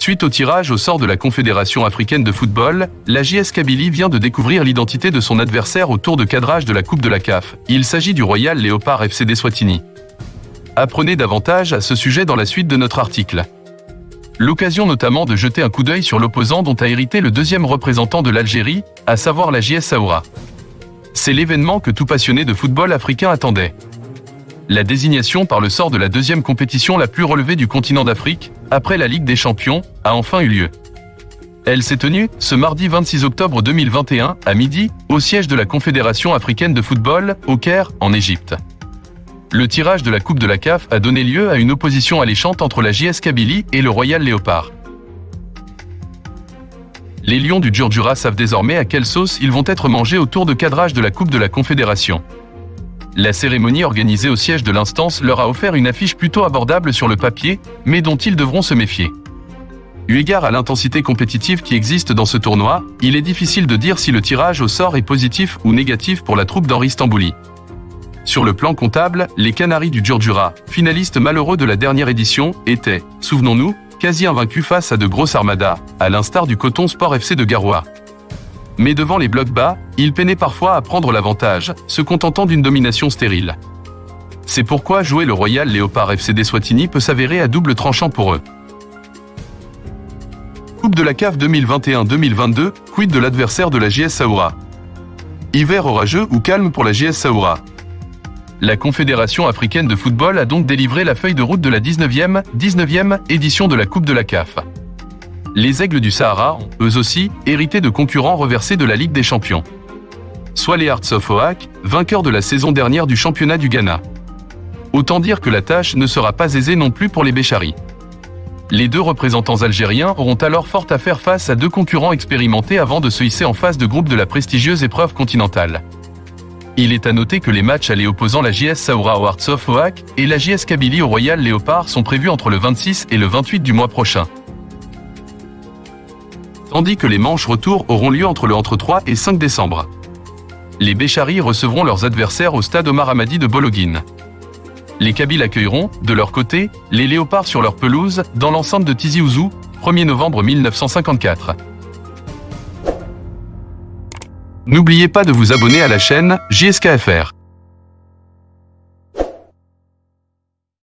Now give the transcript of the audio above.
Suite au tirage au sort de la Confédération africaine de football, la JS Kabylie vient de découvrir l'identité de son adversaire au tour de cadrage de la Coupe de la CAF. Il s'agit du Royal Léopard FC d'Eswatini. Apprenez davantage à ce sujet dans la suite de notre article. L'occasion notamment de jeter un coup d'œil sur l'opposant dont a hérité le deuxième représentant de l'Algérie, à savoir la JS Saoura. C'est l'événement que tout passionné de football africain attendait. La désignation par le sort de la deuxième compétition la plus relevée du continent d'Afrique, après la Ligue des Champions, a enfin eu lieu. Elle s'est tenue, ce mardi 26 octobre 2021, à midi, au siège de la Confédération africaine de football, au Caire, en Égypte. Le tirage de la Coupe de la CAF a donné lieu à une opposition alléchante entre la JS Kabylie et le Royal Léopard. Les Lions du Djurdjura savent désormais à quelle sauce ils vont être mangés au tour de cadrage de la Coupe de la Confédération. La cérémonie organisée au siège de l'instance leur a offert une affiche plutôt abordable sur le papier, mais dont ils devront se méfier. Eu égard à l'intensité compétitive qui existe dans ce tournoi, il est difficile de dire si le tirage au sort est positif ou négatif pour la troupe d'Henri Stambouli. Sur le plan comptable, les Canaries du Djurdjura, finalistes malheureux de la dernière édition, étaient, souvenons-nous, quasi invaincus face à de grosses armadas, à l'instar du Coton Sport FC de Garoua. Mais devant les blocs bas, ils peinaient parfois à prendre l'avantage, se contentant d'une domination stérile. C'est pourquoi jouer le Royal Léopard FC d'Eswatini peut s'avérer à double tranchant pour eux. Coupe de la CAF 2021-2022, quid de l'adversaire de la JS Saoura? Hiver orageux ou calme pour la JS Saoura? La Confédération africaine de football a donc délivré la feuille de route de la 19e édition de la Coupe de la CAF. Les Aigles du Sahara ont, eux aussi, hérité de concurrents reversés de la Ligue des Champions. Soit les Hearts of Oak, vainqueurs de la saison dernière du championnat du Ghana. Autant dire que la tâche ne sera pas aisée non plus pour les Bécharis. Les deux représentants algériens auront alors fort à faire face à deux concurrents expérimentés avant de se hisser en phase de groupe de la prestigieuse épreuve continentale. Il est à noter que les matchs allés opposant la JS Saoura au Hearts of Oak et la JS Kabylie au Royal Léopard sont prévus entre le 26 et le 28 du mois prochain. Tandis que les manches retour auront lieu entre le 3 et 5 décembre. Les Bécharis recevront leurs adversaires au stade Omar Hamadi de Bologhine. Les Kabyles accueilleront, de leur côté, les Léopards sur leur pelouse, dans l'enceinte de Tizi Ouzou, 1er novembre 1954. N'oubliez pas de vous abonner à la chaîne JSKFR.